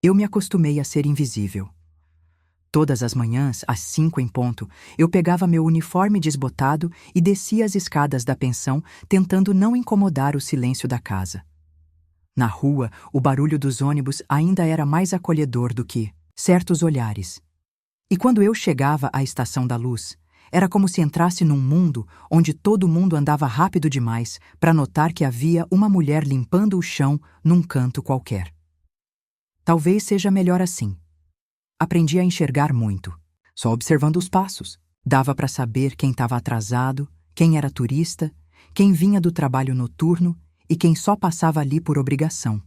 Eu me acostumei a ser invisível. Todas as manhãs, às 5 em ponto, eu pegava meu uniforme desbotado e descia as escadas da pensão, tentando não incomodar o silêncio da casa. Na rua, o barulho dos ônibus ainda era mais acolhedor do que certos olhares. E quando eu chegava à Estação da Luz, era como se entrasse num mundo onde todo mundo andava rápido demais para notar que havia uma mulher limpando o chão num canto qualquer. Talvez seja melhor assim. Aprendi a enxergar muito, só observando os passos. Dava para saber quem estava atrasado, quem era turista, quem vinha do trabalho noturno e quem só passava ali por obrigação.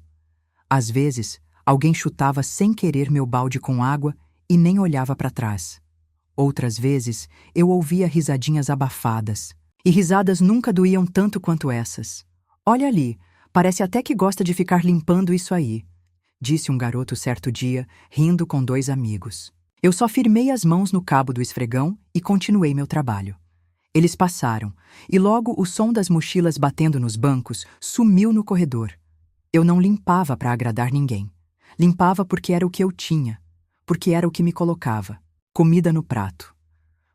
Às vezes, alguém chutava sem querer meu balde com água e nem olhava para trás. Outras vezes, eu ouvia risadinhas abafadas. E risadas nunca doíam tanto quanto essas. "Olha ali, parece até que gosta de ficar limpando isso aí", disse um garoto certo dia, rindo com 2 amigos. Eu só firmei as mãos no cabo do esfregão e continuei meu trabalho. Eles passaram, e logo o som das mochilas batendo nos bancos sumiu no corredor. Eu não limpava para agradar ninguém. Limpava porque era o que eu tinha, porque era o que me colocava, comida no prato.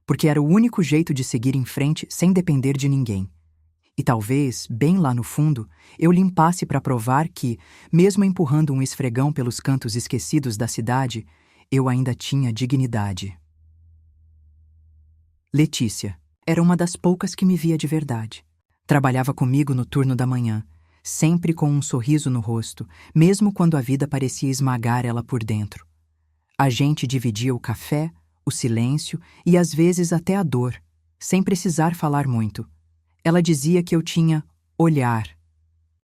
Porque era o único jeito de seguir em frente sem depender de ninguém. E talvez, bem lá no fundo, eu limpasse para provar que, mesmo empurrando um esfregão pelos cantos esquecidos da cidade, eu ainda tinha dignidade. Letícia era uma das poucas que me via de verdade. Trabalhava comigo no turno da manhã, sempre com um sorriso no rosto, mesmo quando a vida parecia esmagar ela por dentro. A gente dividia o café, o silêncio e às vezes até a dor, sem precisar falar muito. Ela dizia que eu tinha olhar,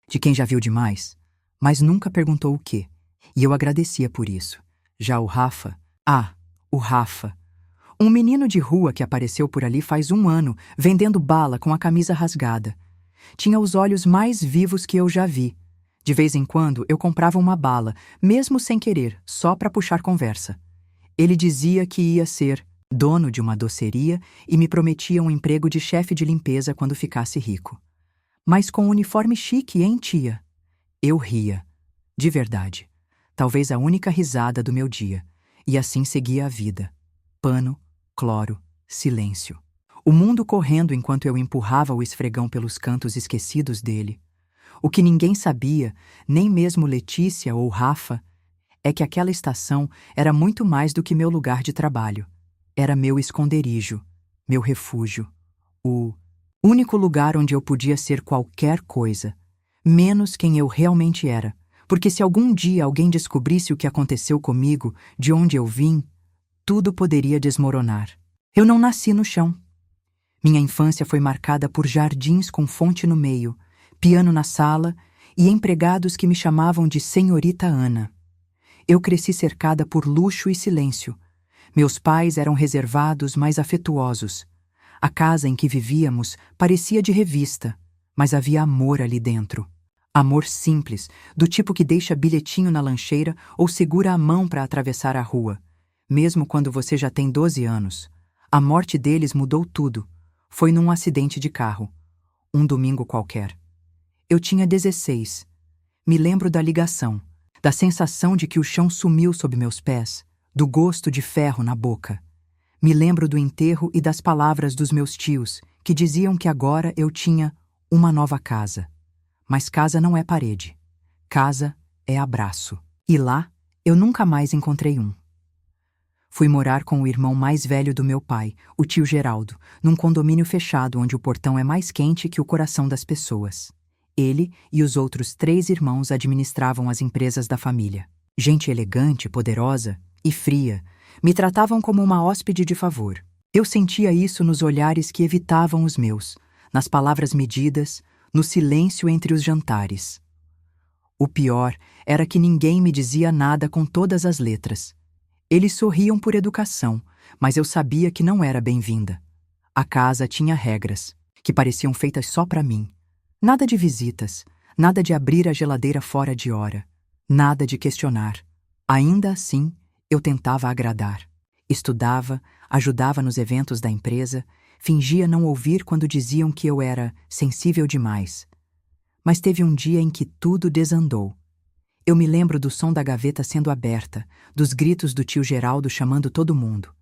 de quem já viu demais, mas nunca perguntou o quê, e eu agradecia por isso. Já o Rafa, o Rafa, um menino de rua que apareceu por ali faz 1 ano, vendendo bala com a camisa rasgada. Tinha os olhos mais vivos que eu já vi. De vez em quando eu comprava uma bala, mesmo sem querer, só para puxar conversa. Ele dizia que ia ser dono de uma doceria e me prometia um emprego de chefe de limpeza quando ficasse rico. Mas com um uniforme chique, hein, tia? Eu ria. De verdade. Talvez a única risada do meu dia. E assim seguia a vida. Pano, cloro, silêncio. O mundo correndo enquanto eu empurrava o esfregão pelos cantos esquecidos dele. O que ninguém sabia, nem mesmo Letícia ou Rafa, é que aquela estação era muito mais do que meu lugar de trabalho. Era meu esconderijo, meu refúgio, o único lugar onde eu podia ser qualquer coisa, menos quem eu realmente era, porque se algum dia alguém descobrisse o que aconteceu comigo, de onde eu vim, tudo poderia desmoronar. Eu não nasci no chão. Minha infância foi marcada por jardins com fonte no meio, piano na sala e empregados que me chamavam de Senhorita Ana. Eu cresci cercada por luxo e silêncio. Meus pais eram reservados, mas afetuosos. A casa em que vivíamos parecia de revista, mas havia amor ali dentro. Amor simples, do tipo que deixa bilhetinho na lancheira ou segura a mão para atravessar a rua, mesmo quando você já tem 12 anos. A morte deles mudou tudo. Foi num acidente de carro. Um domingo qualquer. Eu tinha 16. Me lembro da ligação, da sensação de que o chão sumiu sob meus pés, do gosto de ferro na boca. Me lembro do enterro e das palavras dos meus tios, que diziam que agora eu tinha uma nova casa. Mas casa não é parede. Casa é abraço. E lá, eu nunca mais encontrei um. Fui morar com o irmão mais velho do meu pai, o tio Geraldo, num condomínio fechado onde o portão é mais quente que o coração das pessoas. Ele e os outros 3 irmãos administravam as empresas da família. Gente elegante, poderosa e fria, me tratavam como uma hóspede de favor. Eu sentia isso nos olhares que evitavam os meus, nas palavras medidas, no silêncio entre os jantares. O pior era que ninguém me dizia nada com todas as letras. Eles sorriam por educação, mas eu sabia que não era bem-vinda. A casa tinha regras, que pareciam feitas só para mim. Nada de visitas, nada de abrir a geladeira fora de hora, nada de questionar. Ainda assim, eu tentava agradar. Estudava, ajudava nos eventos da empresa, fingia não ouvir quando diziam que eu era sensível demais. Mas teve um dia em que tudo desandou. Eu me lembro do som da gaveta sendo aberta, dos gritos do tio Geraldo chamando todo mundo.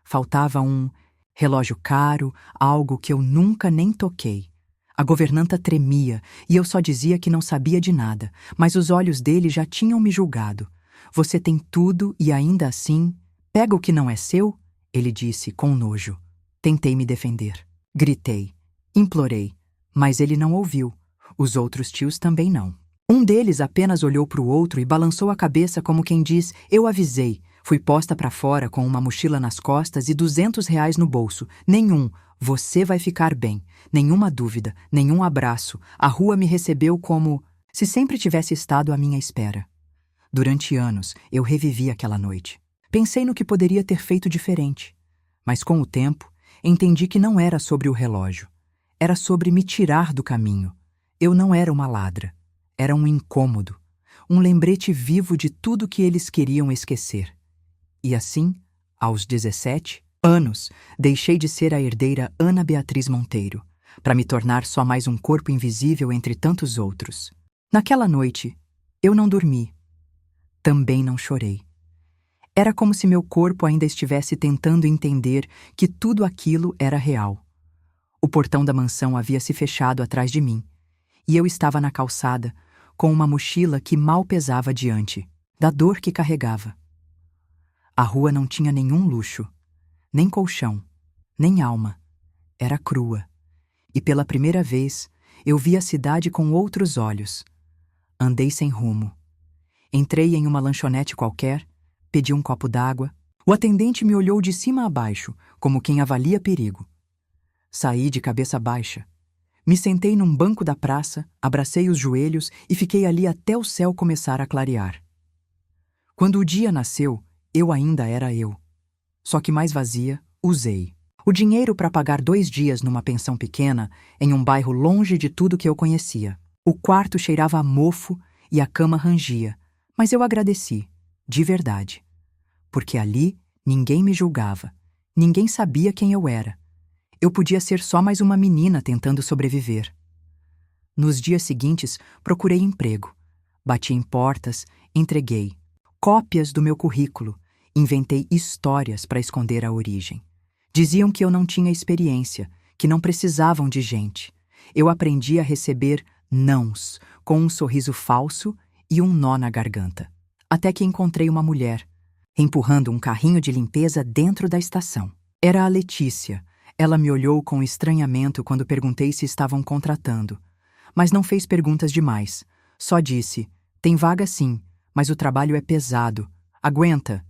Faltava um relógio caro, algo que eu nunca nem toquei. A governanta tremia e eu só dizia que não sabia de nada, mas os olhos dele já tinham me julgado. Você tem tudo e ainda assim, pega o que não é seu? Ele disse com nojo. Tentei me defender. Gritei. Implorei. Mas ele não ouviu. Os outros tios também não. Um deles apenas olhou para o outro e balançou a cabeça como quem diz: eu avisei. Fui posta para fora com uma mochila nas costas e R$ 200 no bolso. Nenhum. Você vai ficar bem. Nenhuma dúvida, nenhum abraço. A rua me recebeu como se sempre tivesse estado à minha espera. Durante anos, eu revivi aquela noite. Pensei no que poderia ter feito diferente. Mas com o tempo, entendi que não era sobre o relógio. Era sobre me tirar do caminho. Eu não era uma ladra. Era um incômodo. Um lembrete vivo de tudo que eles queriam esquecer. E assim, aos 17 anos, deixei de ser a herdeira Ana Beatriz Monteiro, para me tornar só mais um corpo invisível entre tantos outros. Naquela noite, eu não dormi. Também não chorei. Era como se meu corpo ainda estivesse tentando entender que tudo aquilo era real. O portão da mansão havia se fechado atrás de mim, e eu estava na calçada, com uma mochila que mal pesava diante da dor que carregava. A rua não tinha nenhum luxo, nem colchão, nem alma. Era crua. E pela primeira vez, eu vi a cidade com outros olhos. Andei sem rumo. Entrei em uma lanchonete qualquer, pedi um copo d'água. O atendente me olhou de cima a baixo, como quem avalia perigo. Saí de cabeça baixa. Me sentei num banco da praça, abracei os joelhos e fiquei ali até o céu começar a clarear. Quando o dia nasceu, eu ainda era eu. Só que mais vazia, usei. O dinheiro para pagar 2 dias numa pensão pequena, em um bairro longe de tudo que eu conhecia. O quarto cheirava a mofo e a cama rangia, mas eu agradeci, de verdade. Porque ali ninguém me julgava, ninguém sabia quem eu era. Eu podia ser só mais uma menina tentando sobreviver. Nos dias seguintes, procurei emprego. Bati em portas, entreguei cópias do meu currículo, inventei histórias para esconder a origem. Diziam que eu não tinha experiência, que não precisavam de gente. Eu aprendi a receber nãos, com um sorriso falso e um nó na garganta. Até que encontrei uma mulher, empurrando um carrinho de limpeza dentro da estação. Era a Letícia. Ela me olhou com estranhamento quando perguntei se estavam contratando. Mas não fez perguntas demais. Só disse: tem vaga sim, mas o trabalho é pesado. Aguenta?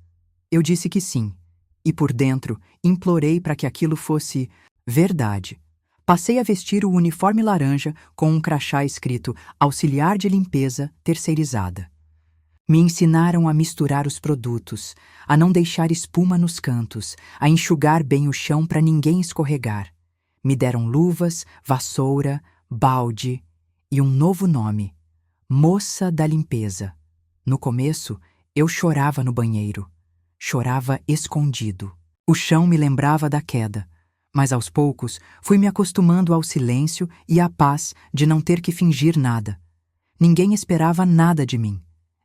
Eu disse que sim. E por dentro, implorei para que aquilo fosse verdade. Passei a vestir o uniforme laranja com um crachá escrito Auxiliar de Limpeza Terceirizada. Me ensinaram a misturar os produtos, a não deixar espuma nos cantos, a enxugar bem o chão para ninguém escorregar. Me deram luvas, vassoura, balde e um novo nome: Moça da Limpeza. No começo, eu chorava no banheiro. Chorava escondido. O chão me lembrava da queda, mas aos poucos fui me acostumando ao silêncio e à paz de não ter que fingir nada. Ninguém esperava nada de mim.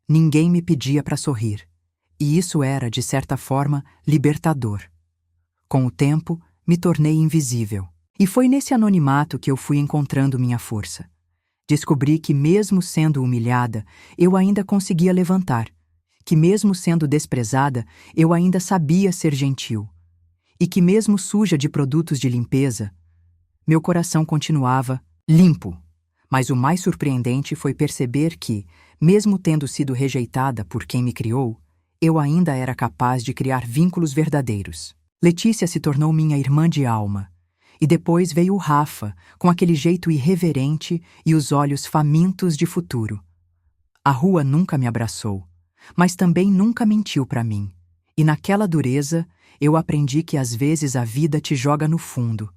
Ninguém me pedia para sorrir. E isso era, de certa forma, libertador. Com o tempo, me tornei invisível. E foi nesse anonimato que eu fui encontrando minha força. Descobri que, mesmo sendo humilhada, eu ainda conseguia levantar. Que, mesmo sendo desprezada, eu ainda sabia ser gentil. E que, mesmo suja de produtos de limpeza, meu coração continuava limpo. Mas o mais surpreendente foi perceber que, mesmo tendo sido rejeitada por quem me criou, eu ainda era capaz de criar vínculos verdadeiros. Letícia se tornou minha irmã de alma. E depois veio o Rafa, com aquele jeito irreverente e os olhos famintos de futuro. A rua nunca me abraçou, mas também nunca mentiu para mim. E naquela dureza, eu aprendi que às vezes a vida te joga no fundo,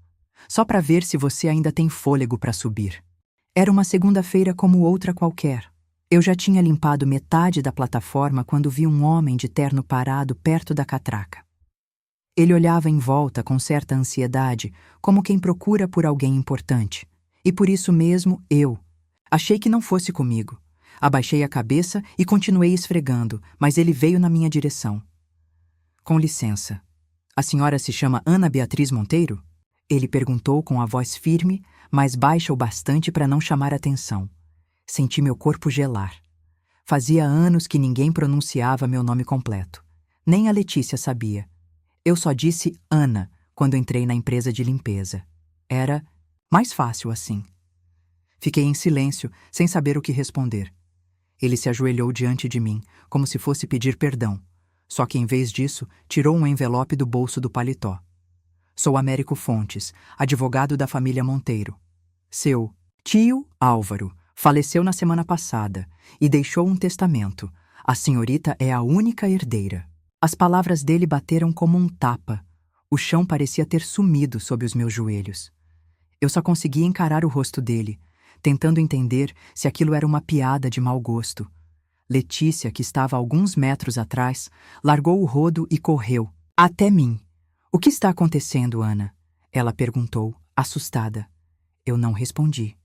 só para ver se você ainda tem fôlego para subir. Era uma segunda-feira como outra qualquer. Eu já tinha limpado metade da plataforma quando vi um homem de terno parado perto da catraca. Ele olhava em volta com certa ansiedade, como quem procura por alguém importante. E por isso mesmo, eu achei que não fosse comigo. Abaixei a cabeça e continuei esfregando, mas ele veio na minha direção. Com licença. A senhora se chama Ana Beatriz Monteiro? Ele perguntou com a voz firme, mas baixa o bastante para não chamar atenção. Senti meu corpo gelar. Fazia anos que ninguém pronunciava meu nome completo. Nem a Letícia sabia. Eu só disse Ana quando entrei na empresa de limpeza. Era mais fácil assim. Fiquei em silêncio, sem saber o que responder. Ele se ajoelhou diante de mim, como se fosse pedir perdão. Só que, em vez disso, tirou um envelope do bolso do paletó. Sou Américo Fontes, advogado da família Monteiro. Seu tio, Álvaro, faleceu na semana passada e deixou um testamento. A senhorita é a única herdeira. As palavras dele bateram como um tapa. O chão parecia ter sumido sob os meus joelhos. Eu só conseguia encarar o rosto dele, tentando entender se aquilo era uma piada de mau gosto. Letícia, que estava a alguns metros atrás, largou o rodo e correu. Até mim. O que está acontecendo, Ana? Ela perguntou, assustada. Eu não respondi.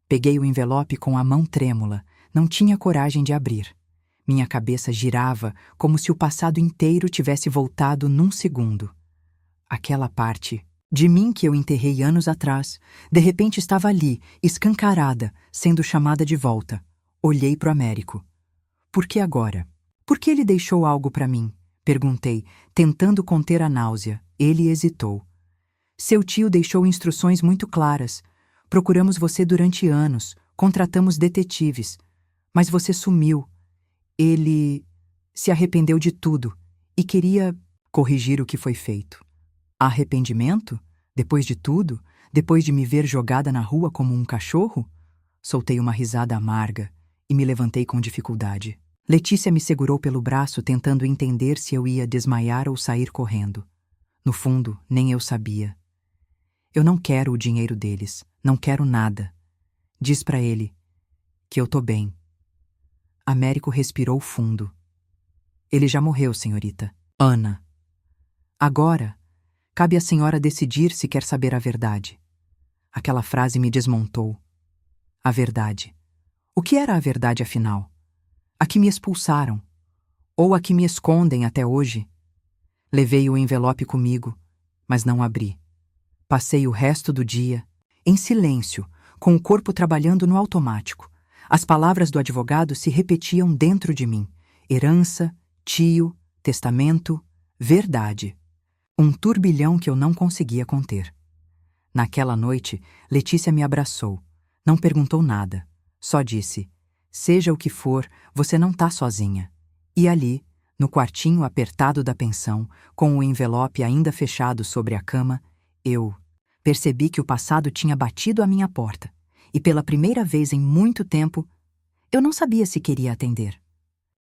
Peguei o envelope com a mão trêmula. Não tinha coragem de abrir. Minha cabeça girava como se o passado inteiro tivesse voltado num segundo. Aquela parte de mim que eu enterrei anos atrás, de repente estava ali, escancarada, sendo chamada de volta. Olhei para o Américo. Por que agora? Por que ele deixou algo para mim? Perguntei, tentando conter a náusea. Ele hesitou. Seu tio deixou instruções muito claras. Procuramos você durante anos, contratamos detetives. Mas você sumiu. Ele se arrependeu de tudo e queria corrigir o que foi feito. Arrependimento? Depois de tudo? Depois de me ver jogada na rua como um cachorro? Soltei uma risada amarga e me levantei com dificuldade. Letícia me segurou pelo braço, tentando entender se eu ia desmaiar ou sair correndo. No fundo, nem eu sabia. Eu não quero o dinheiro deles, não quero nada. Diz pra ele que eu tô bem. Américo respirou fundo. Ele já morreu, senhorita. Ana. Agora, cabe à senhora decidir se quer saber a verdade. Aquela frase me desmontou. A verdade. O que era a verdade, afinal? A que me expulsaram? Ou a que me escondem até hoje? Levei o envelope comigo, mas não abri. Passei o resto do dia, em silêncio, com o corpo trabalhando no automático. As palavras do advogado se repetiam dentro de mim. Herança, tio, testamento, verdade. Um turbilhão que eu não conseguia conter. Naquela noite, Letícia me abraçou. Não perguntou nada. Só disse, seja o que for, você não tá sozinha. E ali, no quartinho apertado da pensão, com o envelope ainda fechado sobre a cama, eu percebi que o passado tinha batido à minha porta. E pela primeira vez em muito tempo, eu não sabia se queria atender.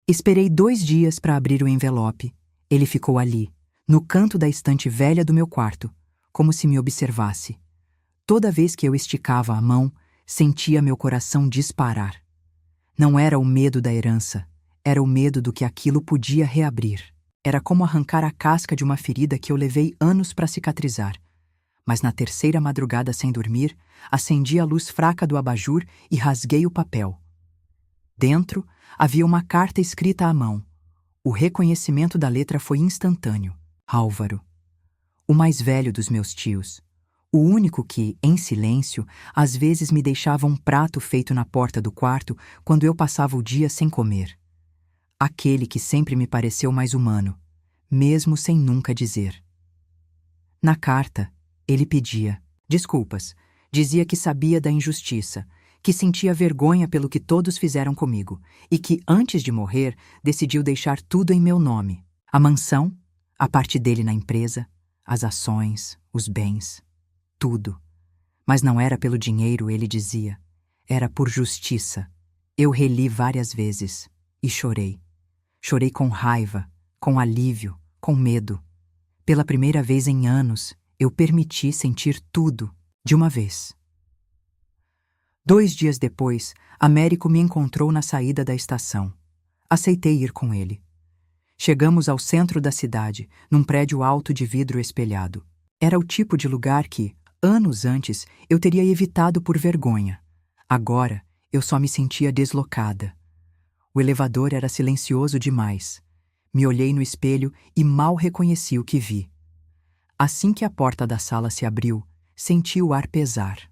Esperei 2 dias para abrir o envelope. Ele ficou ali, no canto da estante velha do meu quarto, como se me observasse. Toda vez que eu esticava a mão, sentia meu coração disparar. Não era o medo da herança, era o medo do que aquilo podia reabrir. Era como arrancar a casca de uma ferida que eu levei anos para cicatrizar. Mas na terceira madrugada sem dormir, acendi a luz fraca do abajur e rasguei o papel. Dentro, havia uma carta escrita à mão. O reconhecimento da letra foi instantâneo. Álvaro. O mais velho dos meus tios. O único que, em silêncio, às vezes me deixava um prato feito na porta do quarto quando eu passava o dia sem comer. Aquele que sempre me pareceu mais humano, mesmo sem nunca dizer. Na carta, ele pedia desculpas, dizia que sabia da injustiça, que sentia vergonha pelo que todos fizeram comigo e que, antes de morrer, decidiu deixar tudo em meu nome. A mansão, a parte dele na empresa, as ações, os bens, tudo. Mas não era pelo dinheiro, ele dizia. Era por justiça. Eu reli várias vezes e chorei. Chorei com raiva, com alívio, com medo. Pela primeira vez em anos, eu permiti sentir tudo de uma vez. 2 dias depois, Américo me encontrou na saída da estação. Aceitei ir com ele. Chegamos ao centro da cidade, num prédio alto de vidro espelhado. Era o tipo de lugar que, anos antes, eu teria evitado por vergonha. Agora, Eu só me sentia deslocada. O elevador era silencioso demais. Me olhei no espelho e mal reconheci o que vi. Assim que a porta da sala se abriu, senti o ar pesar.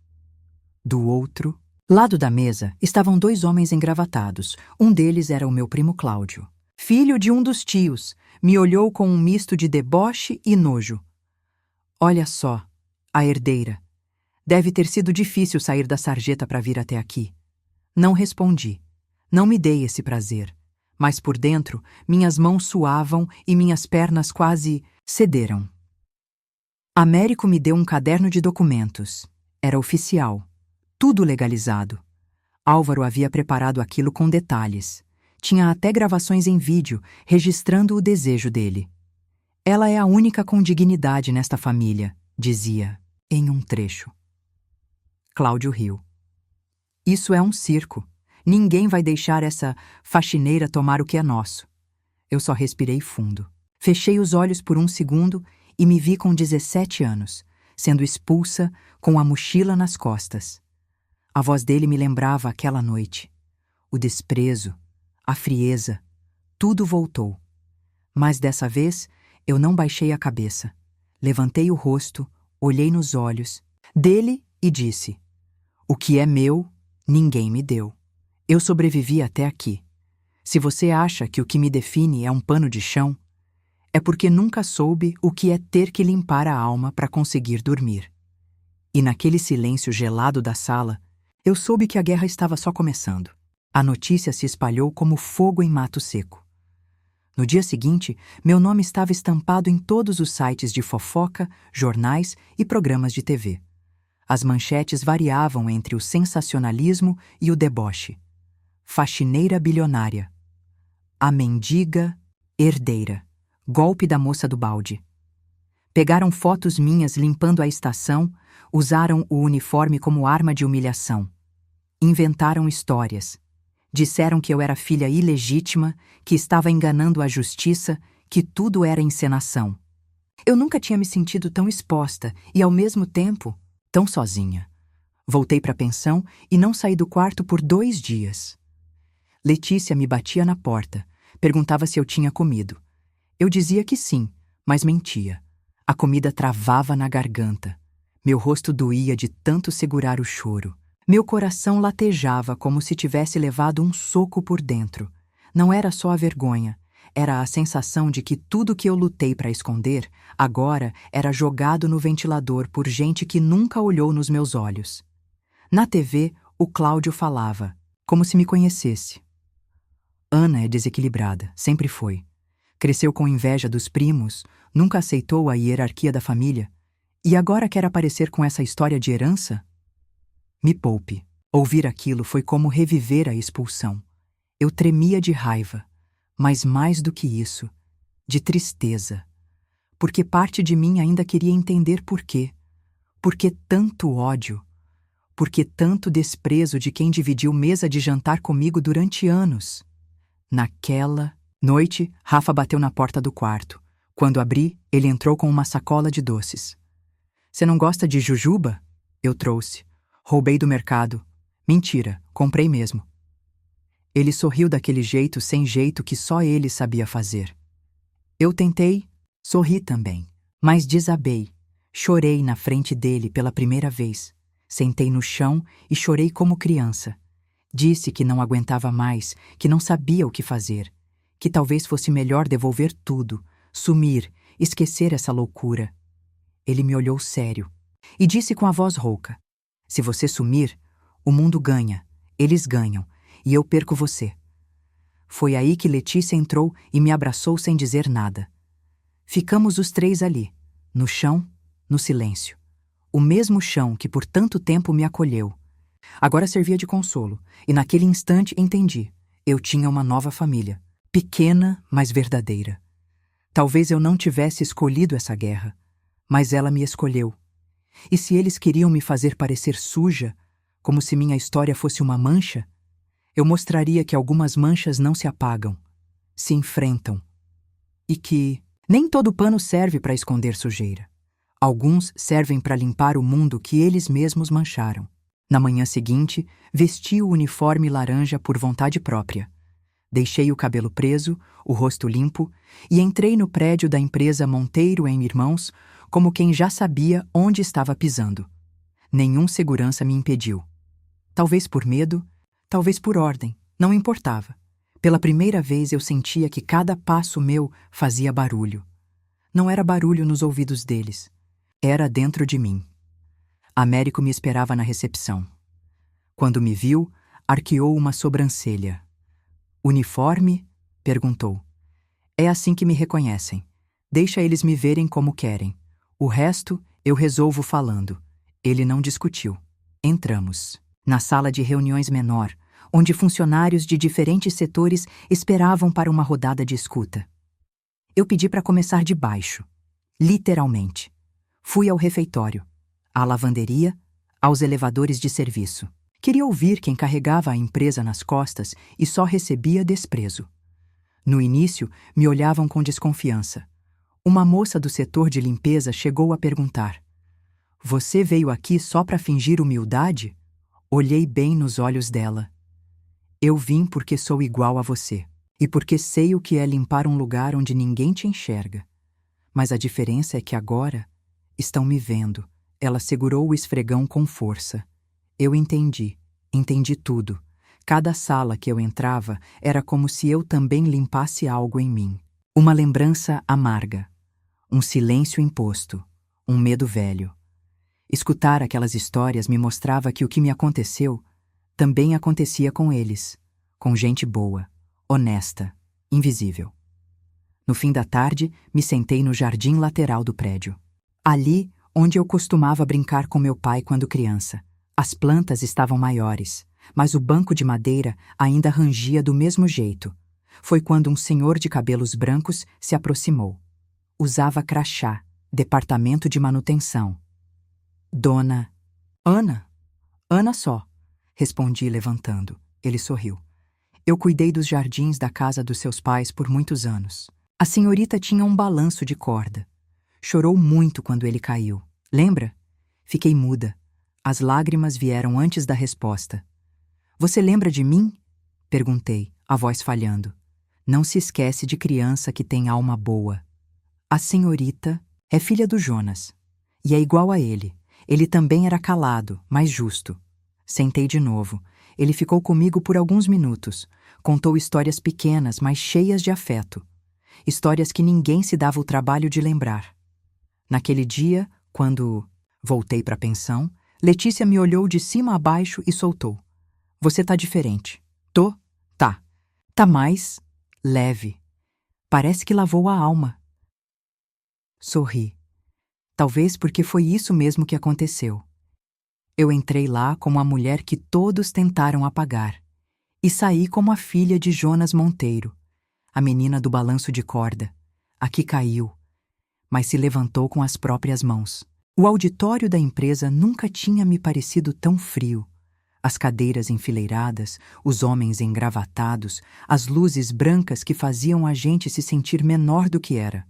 Do outro lado da mesa estavam 2 homens engravatados. Um deles era o meu primo Cláudio, filho de um dos tios. Me olhou com um misto de deboche e nojo. Olha só, a herdeira. Deve ter sido difícil sair da sarjeta para vir até aqui. Não respondi. Não me dei esse prazer. Mas por dentro, minhas mãos suavam e minhas pernas quase cederam. Américo me deu um caderno de documentos. Era oficial. Tudo legalizado. Álvaro havia preparado aquilo com detalhes. Tinha até gravações em vídeo, registrando o desejo dele. Ela é a única com dignidade nesta família, dizia, em um trecho. Cláudio riu. Isso é um circo. Ninguém vai deixar essa faxineira tomar o que é nosso. Eu só respirei fundo. Fechei os olhos por um segundo e me vi com 17 anos, sendo expulsa com a mochila nas costas. A voz dele me lembrava aquela noite. O desprezo, a frieza, tudo voltou. Mas dessa vez, eu não baixei a cabeça. Levantei o rosto, olhei nos olhos dele e disse: o que é meu, ninguém me deu. Eu sobrevivi até aqui. Se você acha que o que me define é um pano de chão, é porque nunca soube o que é ter que limpar a alma para conseguir dormir. E naquele silêncio gelado da sala, eu soube que a guerra estava só começando. A notícia se espalhou como fogo em mato seco. No dia seguinte, meu nome estava estampado em todos os sites de fofoca, jornais e programas de TV. As manchetes variavam entre o sensacionalismo e o deboche. Faxineira bilionária. A mendiga herdeira. Golpe da moça do balde. Pegaram fotos minhas limpando a estação, usaram o uniforme como arma de humilhação. Inventaram histórias. Disseram que eu era filha ilegítima, que estava enganando a justiça, que tudo era encenação. Eu nunca tinha me sentido tão exposta e, ao mesmo tempo, tão sozinha. Voltei para a pensão e não saí do quarto por 2 dias. Letícia me batia na porta, perguntava se eu tinha comido. Eu dizia que sim, mas mentia. A comida travava na garganta. Meu rosto doía de tanto segurar o choro. Meu coração latejava como se tivesse levado um soco por dentro. Não era só a vergonha, era a sensação de que tudo que eu lutei para esconder, agora era jogado no ventilador por gente que nunca olhou nos meus olhos. Na TV, o Cláudio falava, como se me conhecesse. Ana é desequilibrada, sempre foi. Cresceu com inveja dos primos, nunca aceitou a hierarquia da família, e agora quer aparecer com essa história de herança? Me poupe. Ouvir aquilo foi como reviver a expulsão. Eu tremia de raiva, mas mais do que isso, de tristeza. Porque parte de mim ainda queria entender por quê. Por que tanto ódio? Por que tanto desprezo de quem dividiu mesa de jantar comigo durante anos? Naquela noite, Rafa bateu na porta do quarto. Quando abri, ele entrou com uma sacola de doces. Você não gosta de jujuba? Eu trouxe. Roubei do mercado. Mentira, comprei mesmo. Ele sorriu daquele jeito sem jeito que só ele sabia fazer. Eu tentei, sorri também, mas desabei. Chorei na frente dele pela primeira vez. Sentei no chão e chorei como criança. Disse que não aguentava mais, que não sabia o que fazer, que talvez fosse melhor devolver tudo, sumir, esquecer essa loucura. Ele me olhou sério e disse com a voz rouca: se você sumir, o mundo ganha, eles ganham, e eu perco você. Foi aí que Letícia entrou e me abraçou sem dizer nada. Ficamos os 3 ali, no chão, no silêncio. O mesmo chão que por tanto tempo me acolheu. Agora servia de consolo, e naquele instante entendi. Eu tinha uma nova família, pequena, mas verdadeira. Talvez eu não tivesse escolhido essa guerra, mas ela me escolheu. E se eles queriam me fazer parecer suja, como se minha história fosse uma mancha, eu mostraria que algumas manchas não se apagam, se enfrentam. E que nem todo pano serve para esconder sujeira. Alguns servem para limpar o mundo que eles mesmos mancharam. Na manhã seguinte, vesti o uniforme laranja por vontade própria. Deixei o cabelo preso, o rosto limpo, e entrei no prédio da empresa Monteiro em Irmãos como quem já sabia onde estava pisando. Nenhum segurança me impediu. Talvez por medo, talvez por ordem, não importava. Pela primeira vez eu sentia que cada passo meu fazia barulho. Não era barulho nos ouvidos deles. Era dentro de mim. Américo me esperava na recepção. Quando me viu, arqueou uma sobrancelha. Uniforme? Perguntou. É assim que me reconhecem. Deixa eles me verem como querem. O resto eu resolvo falando. Ele não discutiu. Entramos. Na sala de reuniões menor, onde funcionários de diferentes setores esperavam para uma rodada de escuta. Eu pedi para começar de baixo. Literalmente. Fui ao refeitório, à lavanderia, aos elevadores de serviço. Queria ouvir quem carregava a empresa nas costas e só recebia desprezo. No início, me olhavam com desconfiança. Uma moça do setor de limpeza chegou a perguntar: "Você veio aqui só para fingir humildade?" Olhei bem nos olhos dela. "Eu vim porque sou igual a você, e porque sei o que é limpar um lugar onde ninguém te enxerga. Mas a diferença é que agora estão me vendo." Ela segurou o esfregão com força. Eu entendi tudo. Cada sala que eu entrava era como se eu também limpasse algo em mim. Uma lembrança amarga, um silêncio imposto, um medo velho. Escutar aquelas histórias me mostrava que o que me aconteceu também acontecia com eles, com gente boa, honesta, invisível. No fim da tarde, me sentei no jardim lateral do prédio. Ali, onde eu costumava brincar com meu pai quando criança. As plantas estavam maiores, mas o banco de madeira ainda rangia do mesmo jeito. Foi quando um senhor de cabelos brancos se aproximou. Usava crachá, departamento de manutenção. "Dona Ana? Ana só", respondi levantando. Ele sorriu. "Eu cuidei dos jardins da casa dos seus pais por muitos anos. A senhorita tinha um balanço de corda. Chorou muito quando ele caiu. Lembra?" Fiquei muda. As lágrimas vieram antes da resposta. "Você lembra de mim?" Perguntei, a voz falhando. "Não se esquece de criança que tem alma boa. A senhorita é filha do Jonas. E é igual a ele. Ele também era calado, mas justo." Sentei de novo. Ele ficou comigo por alguns minutos. Contou histórias pequenas, mas cheias de afeto. Histórias que ninguém se dava o trabalho de lembrar. Naquele dia, quando voltei para a pensão, Letícia me olhou de cima a baixo e soltou: "Você tá diferente." "Tô? Tá. Tá mais leve. Parece que lavou a alma." Sorri. Talvez porque foi isso mesmo que aconteceu. Eu entrei lá como a mulher que todos tentaram apagar. E saí como a filha de Jonas Monteiro, a menina do balanço de corda, a que caiu, mas se levantou com as próprias mãos. O auditório da empresa nunca tinha me parecido tão frio. As cadeiras enfileiradas, os homens engravatados, as luzes brancas que faziam a gente se sentir menor do que era.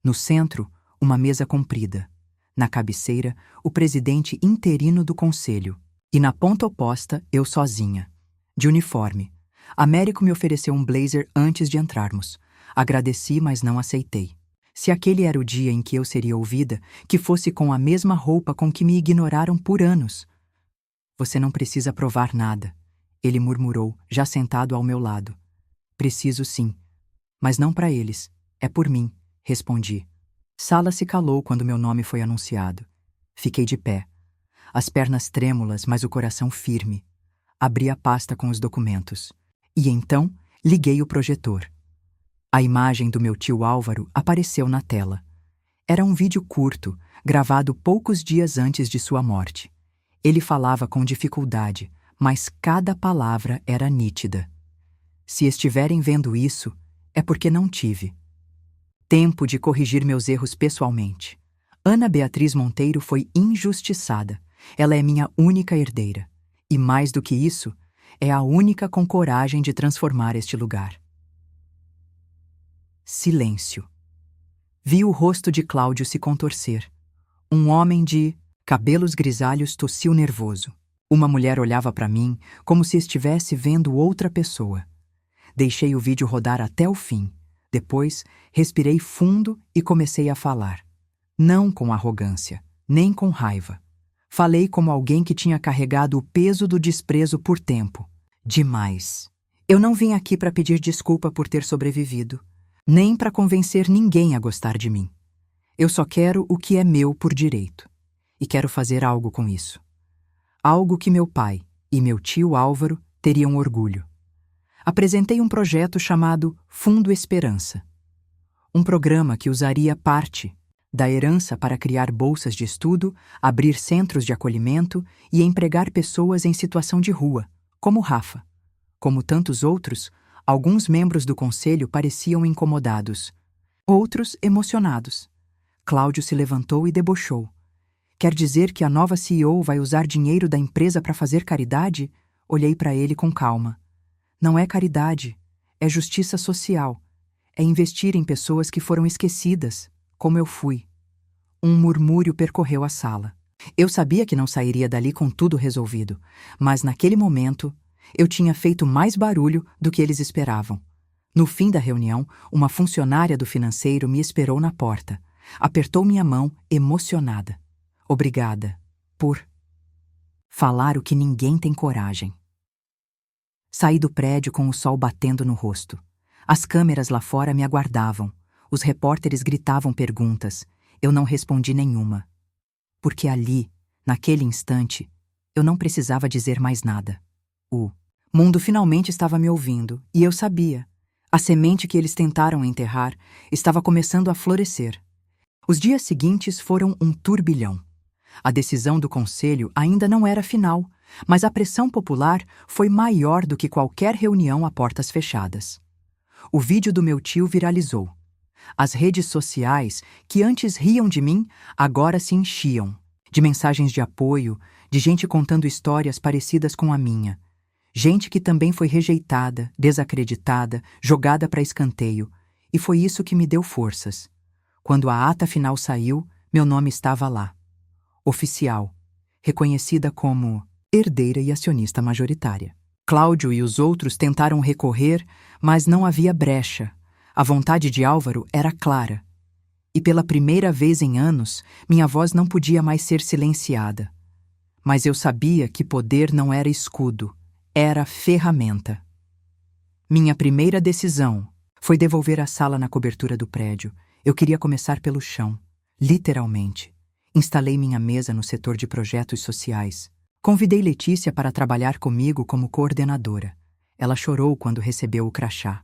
No centro, uma mesa comprida. Na cabeceira, o presidente interino do conselho. E na ponta oposta, eu sozinha. De uniforme. Américo me ofereceu um blazer antes de entrarmos. Agradeci, mas não aceitei. Se aquele era o dia em que eu seria ouvida, que fosse com a mesma roupa com que me ignoraram por anos. "Você não precisa provar nada", ele murmurou, já sentado ao meu lado. "Preciso sim. Mas não para eles. É por mim", respondi. Sala se calou quando meu nome foi anunciado. Fiquei de pé. As pernas trêmulas, mas o coração firme. Abri a pasta com os documentos. E então, liguei o projetor. A imagem do meu tio Álvaro apareceu na tela. Era um vídeo curto, gravado poucos dias antes de sua morte. Ele falava com dificuldade, mas cada palavra era nítida. Se estiverem vendo isso, é porque não tive tempo de corrigir meus erros pessoalmente. Ana Beatriz Monteiro foi injustiçada. Ela é minha única herdeira. E mais do que isso, é a única com coragem de transformar este lugar. Silêncio. Vi o rosto de Cláudio se contorcer. Um homem de cabelos grisalhos tossiu nervoso. Uma mulher olhava para mim como se estivesse vendo outra pessoa. Deixei o vídeo rodar até o fim. Depois, respirei fundo e comecei a falar. Não com arrogância, nem com raiva. Falei como alguém que tinha carregado o peso do desprezo por tempo. Demais. Eu não vim aqui para pedir desculpa por ter sobrevivido, nem para convencer ninguém a gostar de mim. Eu só quero o que é meu por direito. E quero fazer algo com isso. Algo que meu pai e meu tio Álvaro teriam orgulho. Apresentei um projeto chamado Fundo Esperança. Um programa que usaria parte da herança para criar bolsas de estudo, abrir centros de acolhimento e empregar pessoas em situação de rua, como Rafa. Como tantos outros, alguns membros do conselho pareciam incomodados, outros emocionados. Cláudio se levantou e debochou. Quer dizer que a nova CEO vai usar dinheiro da empresa para fazer caridade? Olhei para ele com calma. Não é caridade, é justiça social. É investir em pessoas que foram esquecidas, como eu fui. Um murmúrio percorreu a sala. Eu sabia que não sairia dali com tudo resolvido, mas naquele momento eu tinha feito mais barulho do que eles esperavam. No fim da reunião, uma funcionária do financeiro me esperou na porta. Apertou minha mão, emocionada. Obrigada por falar o que ninguém tem coragem. Saí do prédio com o sol batendo no rosto. As câmeras lá fora me aguardavam. Os repórteres gritavam perguntas. Eu não respondi nenhuma. Porque ali, naquele instante, eu não precisava dizer mais nada. O mundo finalmente estava me ouvindo, e eu sabia. A semente que eles tentaram enterrar estava começando a florescer. Os dias seguintes foram um turbilhão. A decisão do conselho ainda não era final, mas a pressão popular foi maior do que qualquer reunião a portas fechadas. O vídeo do meu tio viralizou. As redes sociais, que antes riam de mim, agora se enchiam. De mensagens de apoio, de gente contando histórias parecidas com a minha. Gente que também foi rejeitada, desacreditada, jogada para escanteio. E foi isso que me deu forças. Quando a ata final saiu, meu nome estava lá. Oficial, reconhecida como herdeira e acionista majoritária. Cláudio e os outros tentaram recorrer, mas não havia brecha. A vontade de Álvaro era clara. E pela primeira vez em anos, minha voz não podia mais ser silenciada. Mas eu sabia que poder não era escudo, era ferramenta. Minha primeira decisão foi devolver a sala na cobertura do prédio. Eu queria começar pelo chão, literalmente. Instalei minha mesa no setor de projetos sociais. Convidei Letícia para trabalhar comigo como coordenadora. Ela chorou quando recebeu o crachá.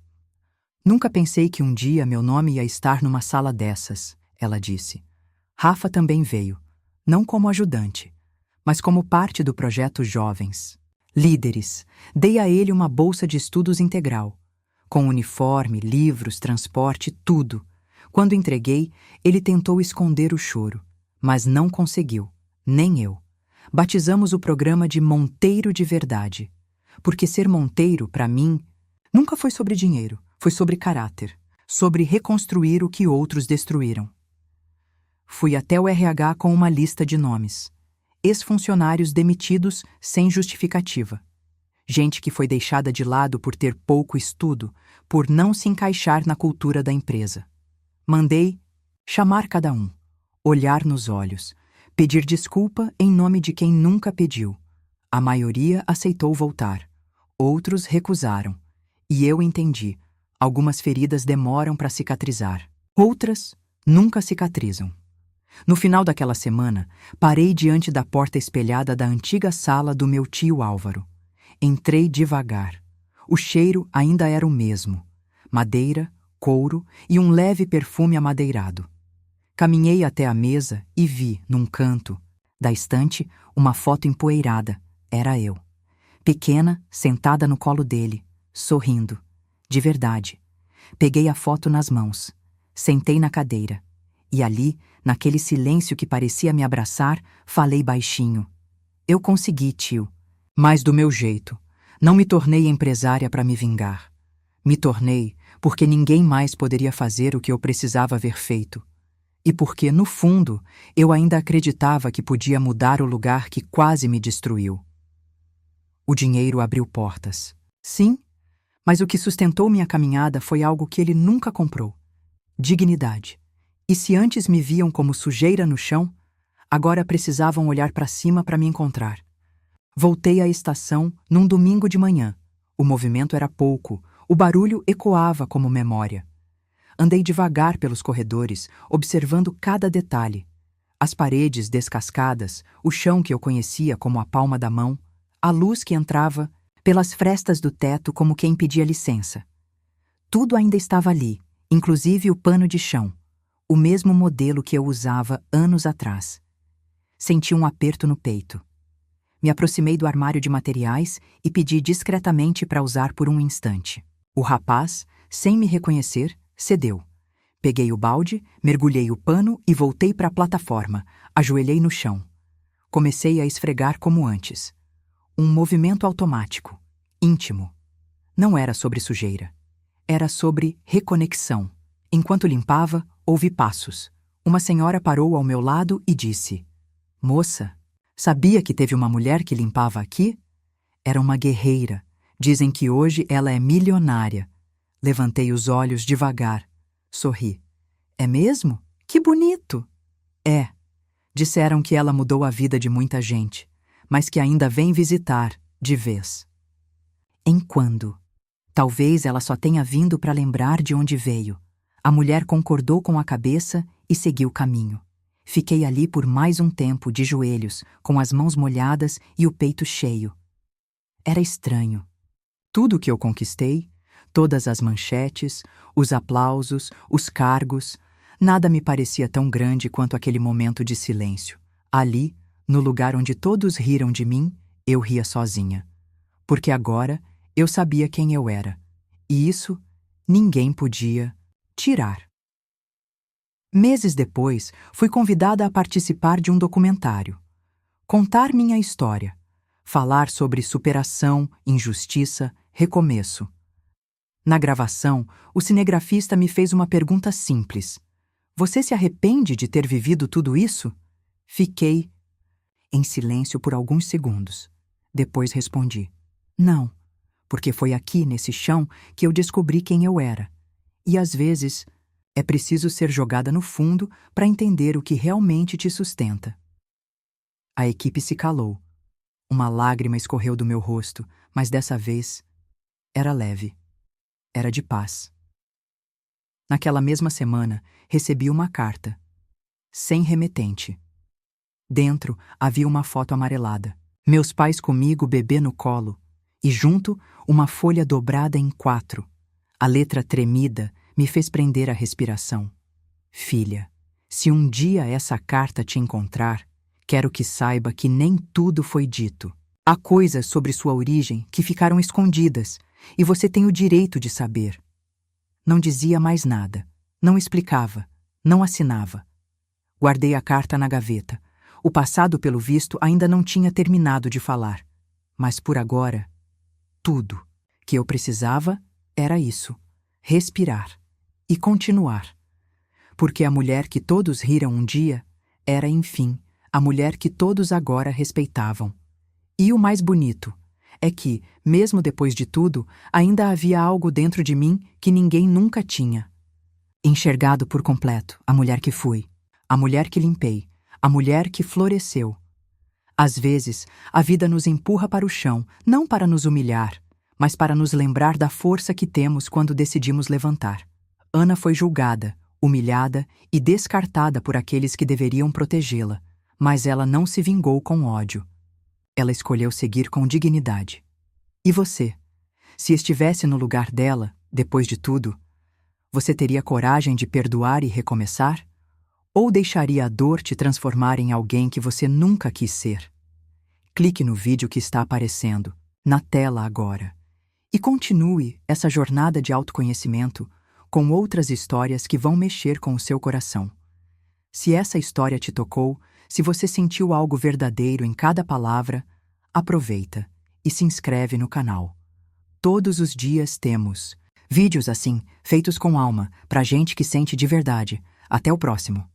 Nunca pensei que um dia meu nome ia estar numa sala dessas, ela disse. Rafa também veio, não como ajudante, mas como parte do projeto Jovens. Líderes, dei a ele uma bolsa de estudos integral, com uniforme, livros, transporte, tudo. Quando entreguei, ele tentou esconder o choro, mas não conseguiu, nem eu. Batizamos o programa de Monteiro de Verdade, porque ser Monteiro, para mim, nunca foi sobre dinheiro, foi sobre caráter, sobre reconstruir o que outros destruíram. Fui até o RH com uma lista de nomes. Ex-funcionários demitidos sem justificativa. Gente que foi deixada de lado por ter pouco estudo, por não se encaixar na cultura da empresa. Mandei chamar cada um, olhar nos olhos, pedir desculpa em nome de quem nunca pediu. A maioria aceitou voltar. Outros recusaram. E eu entendi. Algumas feridas demoram para cicatrizar. Outras nunca cicatrizam. No final daquela semana, parei diante da porta espelhada da antiga sala do meu tio Álvaro. Entrei devagar. O cheiro ainda era o mesmo. Madeira, couro e um leve perfume amadeirado. Caminhei até a mesa e vi, num canto da estante, uma foto empoeirada. Era eu. Pequena, sentada no colo dele, sorrindo. De verdade. Peguei a foto nas mãos. Sentei na cadeira. E ali, naquele silêncio que parecia me abraçar, falei baixinho. Eu consegui, tio. Mas do meu jeito. Não me tornei empresária para me vingar. Me tornei porque ninguém mais poderia fazer o que eu precisava ver feito. E porque, no fundo, eu ainda acreditava que podia mudar o lugar que quase me destruiu. O dinheiro abriu portas. Sim, mas o que sustentou minha caminhada foi algo que ele nunca comprou: dignidade. E se antes me viam como sujeira no chão, agora precisavam olhar para cima para me encontrar. Voltei à estação num domingo de manhã. O movimento era pouco, o barulho ecoava como memória. Andei devagar pelos corredores, observando cada detalhe. As paredes descascadas, o chão que eu conhecia como a palma da mão, a luz que entrava pelas frestas do teto como quem pedia licença. Tudo ainda estava ali, inclusive o pano de chão, o mesmo modelo que eu usava anos atrás. Senti um aperto no peito. Me aproximei do armário de materiais e pedi discretamente para usar por um instante. O rapaz, sem me reconhecer, cedeu. Peguei o balde, mergulhei o pano e voltei para a plataforma. Ajoelhei no chão. Comecei a esfregar como antes. Um movimento automático, íntimo. Não era sobre sujeira. Era sobre reconexão. Enquanto limpava, ouvi passos. Uma senhora parou ao meu lado e disse: "Moça, sabia que teve uma mulher que limpava aqui? Era uma guerreira. Dizem que hoje ela é milionária." Levantei os olhos devagar. Sorri. "É mesmo? Que bonito!" "É. Disseram que ela mudou a vida de muita gente, mas que ainda vem visitar, de vez." "Em quando?" "Talvez ela só tenha vindo para lembrar de onde veio." A mulher concordou com a cabeça e seguiu o caminho. Fiquei ali por mais um tempo, de joelhos, com as mãos molhadas e o peito cheio. Era estranho. Tudo o que eu conquistei, todas as manchetes, os aplausos, os cargos, nada me parecia tão grande quanto aquele momento de silêncio. Ali, no lugar onde todos riram de mim, eu ria sozinha. Porque agora eu sabia quem eu era. E isso ninguém podia tirar. Meses depois, fui convidada a participar de um documentário. Contar minha história. Falar sobre superação, injustiça, recomeço. Na gravação, o cinegrafista me fez uma pergunta simples: "Você se arrepende de ter vivido tudo isso?" Fiquei em silêncio por alguns segundos. Depois respondi: "Não, porque foi aqui, nesse chão, que eu descobri quem eu era. E às vezes, é preciso ser jogada no fundo para entender o que realmente te sustenta." A equipe se calou. Uma lágrima escorreu do meu rosto, mas dessa vez era leve. Era de paz. Naquela mesma semana, recebi uma carta. Sem remetente. Dentro havia uma foto amarelada. Meus pais comigo, bebê no colo. E junto, uma folha dobrada em 4. A letra tremida me fez prender a respiração. "Filha, se um dia essa carta te encontrar, quero que saiba que nem tudo foi dito. Há coisas sobre sua origem que ficaram escondidas, e você tem o direito de saber." Não dizia mais nada, não explicava, não assinava. Guardei a carta na gaveta. O passado, pelo visto, ainda não tinha terminado de falar. Mas por agora, tudo que eu precisava era isso: respirar e continuar. Porque a mulher que todos riram um dia era, enfim, a mulher que todos agora respeitavam. E o mais bonito é que, mesmo depois de tudo, ainda havia algo dentro de mim que ninguém nunca tinha. Enxergado por completo, a mulher que fui, a mulher que limpei, a mulher que floresceu. Às vezes, a vida nos empurra para o chão, não para nos humilhar, mas para nos lembrar da força que temos quando decidimos levantar. Ana foi julgada, humilhada e descartada por aqueles que deveriam protegê-la, mas ela não se vingou com ódio. Ela escolheu seguir com dignidade. E você? Se estivesse no lugar dela, depois de tudo, você teria coragem de perdoar e recomeçar? Ou deixaria a dor te transformar em alguém que você nunca quis ser? Clique no vídeo que está aparecendo, na tela agora, e continue essa jornada de autoconhecimento com outras histórias que vão mexer com o seu coração. Se essa história te tocou, se você sentiu algo verdadeiro em cada palavra, aproveita e se inscreve no canal. Todos os dias temos vídeos assim, feitos com alma, pra gente que sente de verdade. Até o próximo.